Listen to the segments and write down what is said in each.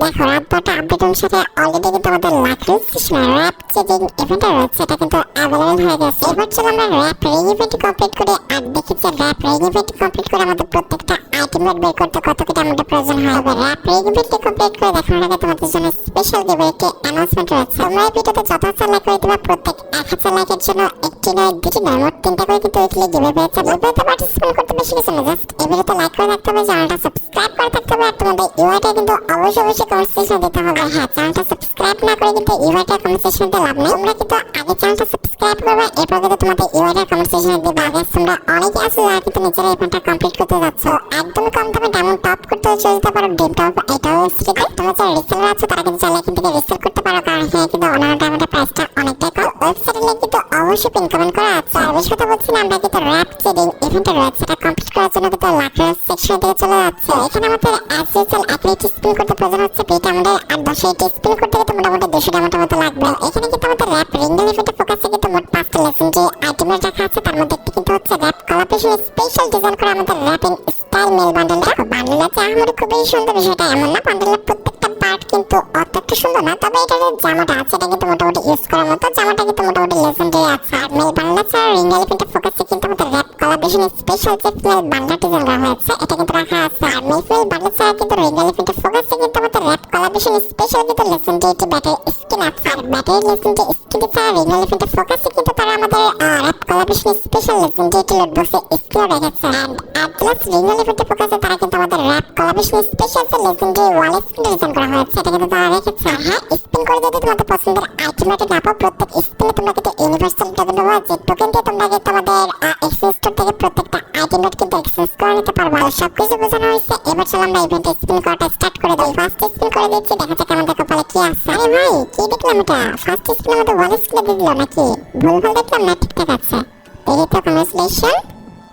দেখো রাত 12টা আপডেট অনুসারে অলরেডি কিন্তু আমাদের luck registration rap chasing event রয়েছে, এটা কিন্তু অ্যাভেলেবল হয়ে গেছে। এবার চলো আমরা র্যাপ রিং ইভেন্ট কমপ্লিট করে আর দেখি যে র্যাপ রিং ইভেন্ট কমপ্লিট করে আমাদের প্রত্যেকটা আইটেম বের করতে কত কি ডায়মন্ডের প্রয়োজন হয়। তবে র্যাপ রিং ইভেন্ট কমপ্লিট করে দেখানোর আগে তোমাদের জন্য স্পেশাল গিভওয়ে একটি অ্যানাউন্সমেন্ট রয়েছে। তোমরা এই ভিডিওতে যত লাইক করে দিবা, প্রত্যেক 1000 লাইকের জন্য একটি নয় দুটি নয় মোট 3টা করে কিন্তু উইকলি গিভওয়ে পেয়েছে। গিভওয়েতে পার্টিসিপেট করতে বেশি কিছু না, জাস্ট এই ভিডিওতে লাইক করে রাখতে হবে, চ্যানেলটা সাবস্ক্রাইব করে থাকতে হবে, আর তোমাদের ইউআইটা কিন্তু অবশ্যই কমেন্ট সেকশনে দিতে হবে। হ্যাঁ, চ্যানেলটা সাবস্ক্রাইব না করে কিন্তু ইউআইটা কমেন্ট সেকশনে দিতে লাভ নেই। তোমরা কিন্তু আগে চ্যানেলটা সাবস্ক্রাইব করবে, এরপর কিন্তু তোমাদের ইউআইটা কমেন্ট সেকশনে দিবে। আগে তোমরা অনেকে আছে যারা কিন্তু নিজেরা ইভেন্টটা কমপ্লিট করতে যাচ্ছ, একদম কম দামে ডায়মন্ড টপ করতে চলে যেতে পারো ড্রিম টপ। এটাও ফ্রিতে। তোমরা যারা রিসেলার আছো তারা কিন্তু চাইলে এখান থেকে রিসেল করতে পারো, কারণ হ্যাঁ কিন্তু অন্যান্য ডায়মন্ডের প্রাইসটা অনেকটাই কম। ওয়েবসাইটের লিংক কিন্তু অবশ্যই পিন কমেন্ট করা আছে। আর বেশি কথা বলছি না, আমরা কিন্তু র্যাপ চেজিং ইভেন্টে রয়েছে, এটা কমপ্লিট করার জন্য কিন্তু লাকের সেকশন থেকে চলে যাচ্ছে। এখানে আমাদের অ্যাজ ইউজুয়াল অ্যাকুরেট স্পিন করতে প্রয়োজন হচ্ছে বিট আমাদের, আর 10টি স্পিন করতে কিন্তু মোটামুটি 200 ডায়মন্ডের মতো লাগবে। এখানে কিন্তু আমাদের র্যাপ রিঙ্গেল ইভেন্টে ফোকাসে কিন্তু মোট 5টা লেজেন্ডারি আইটেমের রাখা আছে, তার মধ্যে একটি কিন্তু হচ্ছে র্যাপ কলাবরেশন স্পেশাল ডিজাইন করা আমাদের র্যাপিং স্টাইল মেল বান্ডেলটা। বান্ডেলটা আমার খুবই সুন্দর, বিষয়টা এমন না বান্ডেলের প্রত্যেকটা পার্ট কিন্তু অত সুন্দর না, তবে এটা যে জামাটা আছে এটা কিন্তু মোটামুটি ইউজ করার মতো, জামাটা কিন্তু মোটামুটি লেজেন্ডারি আছে। আর মেল বান্ডেল ছাড়া রিঙ্গেল ইভেন্টে ফোকাসে কিন্তু আমাদের র্যাপ কলাবরেশন স্পেশাল যে ফিমেল বান্ডেল ডিজাইন করা হয়েছে এটা কিন্তু রাখা আছে। আর মেল ফিমেল বান্ডেল ছাড়া কিন্তু রিঙ্গেল ইভেন্টে ফোকাসে কিন্তু আমাদের র্যাপ কলাবরেশন স্পেশাল কিন্তু লেজেন্ডারি ব্যাটারি স্কিন আছে। আর ব্যাটারি লেজেন্ডারি স্কিন ছাড়া রিঙ্গেল ইভেন্টে ফোকাসে কিন্তু তারা আমাদের rap collaboration special legendary loot বক্সে স্কিন রেখেছে। এন্ড প্লাস রিঙ্গেল ইভেন্টে ফোকাসে তারা কিন্তু আমাদের র্যাপ কলাবরেশন স্পেশাল যে লেজেন্ডারি ওয়াল স্কিন ডিজাইন করা হয়েছে এটা কিন্তু তারা রেখেছে। হ্যাঁ, স্পিন করে যদি তোমাদের পছন্দের আইটেমটা না পাও, প্রত্যেক স্পিনে তোমরা কিন্তু ইউনিভার্সাল টোকেন দেবো, যে টোকেন দিয়ে তোমরা কিন্তু আমাদের এক্সচেঞ্জ স্টোর থেকে প্রত্যেকটা আইটেমটা কিন্তু এক্সচেঞ্জ করে নিতে পারবো। আর সবকিছু বোঝানো হয়েছে, এবার চলো আমরা ইভেন্টে স্পিন করাটা স্টার্ট করে দিই। ফার্স্ট স্পিন করে দিচ্ছি, দেখা যাক আমাদের কপালে কি আছে। আরে ভাই, কি দেখলাম এটা? ফার্স্ট স্পিন আমাদের ওয়াল স্কিনে দিয়ে দিল নাকি? ভুলভাল দেখলাম না? ঠিকঠাক আছে, দেখি তো। কংগ্রেচুলেশন।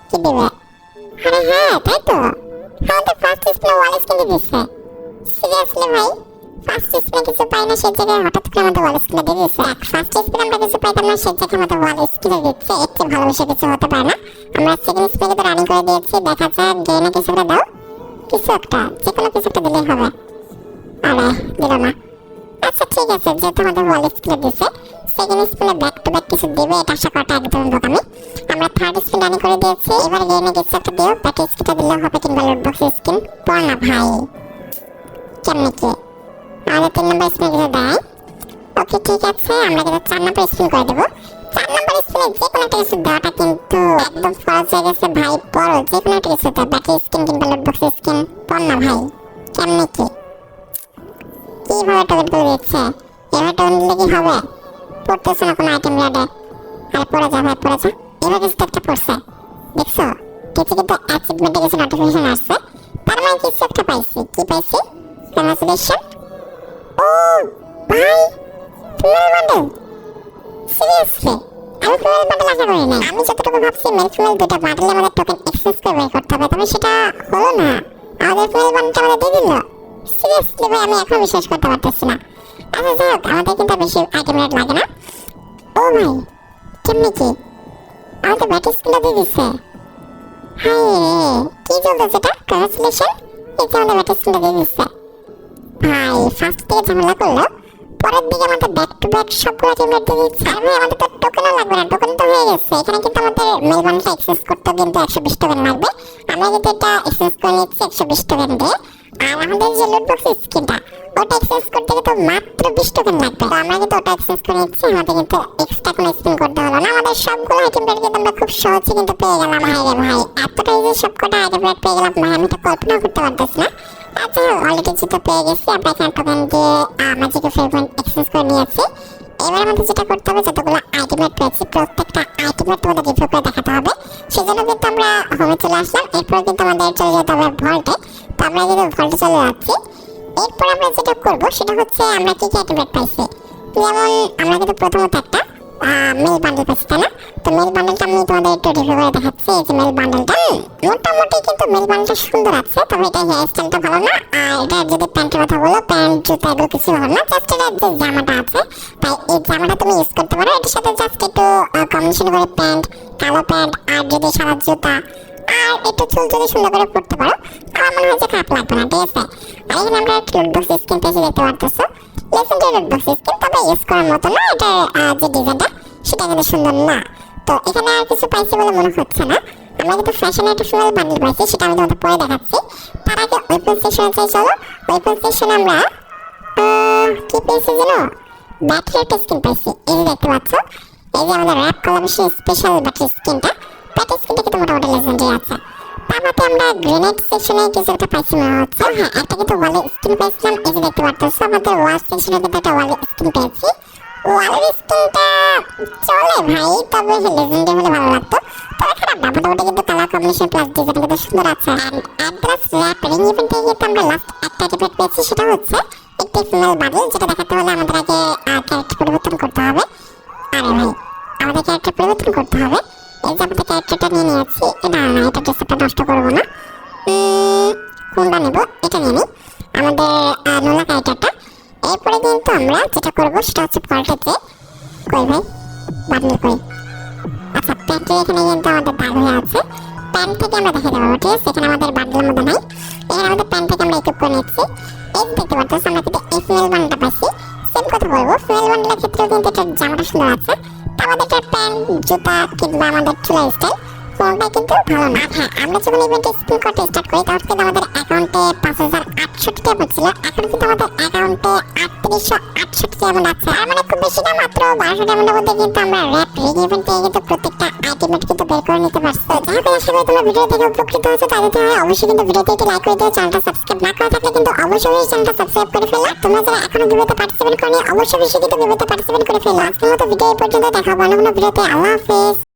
কি দেবে? আরে হ্যাঁ, তাই তো, আমাদের ফার্স্ট স্পিনে ওয়াল স্কিন দিয়ে দিচ্ছে। সিরিয়াসলি ভাই, ফার্স্ট স্পিনে কিছু পাই না, সেই জায়গায় হঠাৎ করে আমাদের ওয়াল স্কিনে দিয়ে দিচ্ছে। ফার্স্ট স্পিনে আমরা কিছু পাইতাম না, সেই জায়গায় আমাদের ওয়াল স্কিনে দিচ্ছে। এর চেয়ে ভালোবাসা কিছু হতে পারে না। আমরা সেকেন্ড স্পিনে তো রানিং করে দিয়েছি, দেখা যাক গেনে কিছু একটা দাও, কিছু একটা, যে কোনো কিছু একটা দিলেই হবে। আরে দিল না। আচ্ছা ঠিক আছে, যেহেতু আমাদের ওয়াল স্কিনে দিচ্ছে, সেকেন্ড স্পিনে ব্যাক টু ব্যাক কিছু দেবে, এটা আশা করাটা একদম বোকামি। আমরা থার্ড স্পিন রানিং করে দিয়েছি, এবার গেনে কিছু একটা দিও, ব্যাক স্কিনটা দিলেও হবে, কিংবা লোড বক্স স্কিন পড় না ভাই। কেমনে কি আমাদের 3 নম্বর স্পিনে কিছু দেয়? ওকে ঠিক আছে, আমরা কিন্তু 4 নম্বর স্পিন করে দেবো। 4 নম্বর স্পিনে যে কোনো একটা কিছু দেওয়াটা কিন্তু একদম ফরজ হয়ে গেছে ভাই। পড়ো, যে কোনো একটা কিছু দাও, ব্যাক স্কিন কিংবা লোড বক্স স্কিন পড় না ভাই। কেমনে কি কিভাবে টোকেন করে দিচ্ছে? এবার টোকেন দিলে কি হবে? পড়তেছে না কোনো আইটেম রেডে। আরে পড়ে যা ভাই, পড়ে যা। এবার কিছু একটা পড়ছে, দেখছো? কিছু কিন্তু অ্যাচিভমেন্টে কিছু নোটিফিকেশন আসছে, তার মানে কিছু একটা পাইছি। কি পাইছি? কংগ্রেচুলেশন। ও ভাই, ফিমেল বান্ডেল? সিরিয়াসলি আমি ফিমেল বান্ডেল আশা করি না। আমি যতটুকু ভাবছি মেল ফিমেল দুটো বান্ডেলে আমাদের টোকেন এক্সচেঞ্জ করে বের করতে হবে, তবে সেটা হলো না। আমাদের ফিমেল বান্ডেলটা আমাদের দিয়ে দিল। সিরিয়াসলি ভাই, আমি এখন বিশ্বাস করতে পারতেছি না। আচ্ছা যাই হোক, আমাদের কিন্তু বেশি আইটেম রেট লাগে না। ও ভাই, কেমনি কি আমাদের ব্যাটারি স্কিনটা দিয়ে দিচ্ছে? হাই রে, কি চলতেছে এটা? কংগ্রেচুলেশন, এই যে আমাদের ব্যাটারি স্কিনটা দিয়ে দিচ্ছে। ভাই ফার্স্ট থেকে ঝামেলা করলো, পরের দিকে আমাদের ব্যাক টু ব্যাক সবগুলো টিম রেট দিয়ে দিচ্ছে। আর ভাই আমাদের তো টোকেনও লাগবে না, টোকেন তো হয়ে গেছে। এখানে কিন্তু আমাদের মেল বান্ডেলটা এক্সচেঞ্জ করতে কিন্তু 120 টোকেন লাগবে। আমরা কিন্তু এটা এক্সচেঞ্জ করে নিচ্ছি 120 টোকেন দিয়ে। আর আমাদের যে লুট বক্স স্কিনটা, ওটা এক্সচেঞ্জ করতে কিন্তু মাত্র 20 টোকেন লাগবে। তো আমরা কিন্তু ওটা এক্সচেঞ্জ করে নিচ্ছি, আমাদের কিন্তু এক্সট্রা কোনো স্পিন করতে হলো না। আমাদের সবগুলো আইটেম রেট কিন্তু আমরা খুব সহজে কিন্তু পেয়ে গেলাম। হাই রে ভাই, এতটা ইজি সবকটা আইটেম রেট পেয়ে গেলাম ভাই, আমি তো কল্পনা করতে পারতেছি না। আচ্ছা অলরেডি যেটা পেয়ে গেছি, আমরা এখানে টোকেন দিয়ে ম্যাজিকের ফেভার পয়েন্ট এক্সচেঞ্জ করে নিয়েছি। এবার আমাদের যেটা করতে হবে, যতগুলো আইটেম রেট পেয়েছি প্রত্যেকটা আইটেম রেট তোমাদের গিভ করে দেখাতে হবে। সেজন্য কিন্তু আমরা হোমে চলে আসলাম, এরপর কিন্তু আমাদের চলে যেতে হবে ভল্টে। তো আমরা কিন্তু ভল্টে চলে যাচ্ছি। এরপর আমরা যেটা করবো সেটা হচ্ছে আমরা কি কি আইটেম রেট পাইছি। যেমন আমরা কিন্তু প্রথমত একটা মেল বান্ডেল পাচ্ছি, তাই না? তো মেল বান্ডেলটা আমি তোমাদের একটু রিভিউ করে দেখাচ্ছি। এই যে মেল বান্ডেলটা মোটামুটি কিন্তু মেল বান্ডেলটা সুন্দর আছে, তবে এটা হেয়ার স্টাইলটা ভালো না। আর এটা যদি প্যান্টের কথা বলো, প্যান্ট জুতা এগুলো কিছু ভালো না, জাস্ট এটা যে জামাটা আছে, তাই এই জামাটা তুমি ইউজ করতে পারো। এটার সাথে জাস্ট একটু কম্বিনেশন করে প্যান্ট, কালো প্যান্ট আর যদি সাদা জুতা আর একটু চুল যদি সুন্দর করে পড়তে পারো আমার মনে হয় যে খারাপ লাগবে না, ঠিক আছে। আর এখানে আমরা একটি লুটবক্স স্কিন পেয়েছি, দেখতে পারতেছো লেজেন্ডারি লুটবক্স স্কিন, তবে ইউজ করার মতো না। এটা যে ডিজাইনটা সেটা কিন্তু সুন্দর না। তো এখানে আর কিছু পাইছি বলে মনে হচ্ছে না। আমরা কিন্তু ফ্যাশনের একটা ফিমেল বান্ডেল পাইছি, সেটা আমি তোমাদের পরে দেখাচ্ছি। তার আগে ওয়েপন সেকশনে চাই, চলো ওয়েপন সেকশনে আমরা কি পেয়েছি জানো, ব্যাটারি একটা স্কিন পাইছি। এই যে দেখতে পাচ্ছ, এই যে আমাদের র্যাপ কোলাবরেশন স্পেশাল ব্যাটারি স্কিনটা, ব্যাটারি স্কিনটা কিন্তু মোটামুটি লেজেন্ডারি আছে। তার মধ্যে আমরা গ্রেনেড সেকশনে কিছু একটা পাইছি মনে হচ্ছে। হ্যাঁ, একটা কিন্তু ওয়ালের স্কিন পাইছিলাম। এই যে দেখতে পাচ্ছ, আমাদের ওয়াল সেকশনে কিন্তু একটা ওয়ালের স্কিন পেয়েছি। ওয়ালের স্কিনটা চলে ভাই, তবে লেজেন্ডারি হলে ভালো লাগতো। তবে খারাপ না, মোটামুটি কিন্তু কালার কম্বিনেশন প্লাস ডিজাইন কিন্তু সুন্দর আছে। অ্যাড্রেস র্যাপ রিং ইভেন্টে কিন্তু আমরা লাস্ট একটা টিপেট পেয়েছি, সেটা হচ্ছে একটি ফিমেল বান্ডেল, যেটা দেখাতে হলে আমাদের আগে ক্যারেক্টার পরিবর্তন করতে হবে। আরে ভাই, আমাদের ক্যারেক্টার পরিবর্তন করতে হবে। এই যে আমাদের ক্যারেক্টারটা নিয়ে নিয়েছি, না না এটা ড্রেসটা নষ্ট করবো না, কোনটা নেব, এটা নিয়ে নিই, আমাদের নোলা ক্যারেক্টারটা। এরপরে কিন্তু আমরা যেটা করবো সেটা হচ্ছে পাল্টাতে, কই ভাই বান্ডেল কই, আচ্ছা প্যান্টের এখানে কিন্তু আমাদের দাগ হয়ে আছে, প্যান্ট থেকে আমরা দেখে দেবো, ঠিক আছে। এখানে আমাদের বান্ডেলের মধ্যে নাই, এখানে আমাদের প্যান্ট থেকে আমরা ইকুইপ করে নিচ্ছি। এই দেখতে পাচ্ছি আমরা কিন্তু এই ফিমেল বান্ডেলটা পাইছি। সেম কথা বলবো, ফিমেল বান্ডেলের ক্ষেত্রেও কিন্তু এটা জামাটা সুন্দর আছে। আমাদের প্যান্ট জুতা কিংবা আমাদের চুলা স্টাইল কোনটাই কিন্তু ভালো না। হ্যাঁ, আমরা যখন ইভেন্টে স্পিন করতে স্টার্ট করি তখন কিন্তু আমাদের অ্যাকাউন্টে 5868 টাকা ছিল, এখন কিন্তু আমাদের অ্যাকাউন্টে 3868 ডায়মন্ড আছে। আর মানে খুব বেশি না, মাত্র 1200 ডায়মন্ডের মধ্যে কিন্তু আমরা র্যাপ রিং ইভেন্ট থেকে কিন্তু প্রত্যেকটা আইটেমেট কিন্তু বের করে নিতে পারছি। যাই হোক, আশা করি তোমরা ভিডিও দেখে উপকৃত হয়েছো। তাদের অবশ্যই কিন্তু ভিডিওতে একটি লাইক করে দিও, চ্যানেলটা সাবস্ক্রাইব না করা থাকলে কিন্তু অবশ্যই চ্যানেলটা সাবস্ক্রাইব করে ফেলো। তোমরা যারা এখনো ভিডিওতে পার্টিসিপেট করনি অবশ্যই কিন্তু ভিডিওতে পার্টিসিপেট করে ফেলো। আজকের মতো ভিডিও এই পর্যন্ত, দেখা হবে অন্য কোনো ভিডিওতে। আল্লাহ হাফেজ।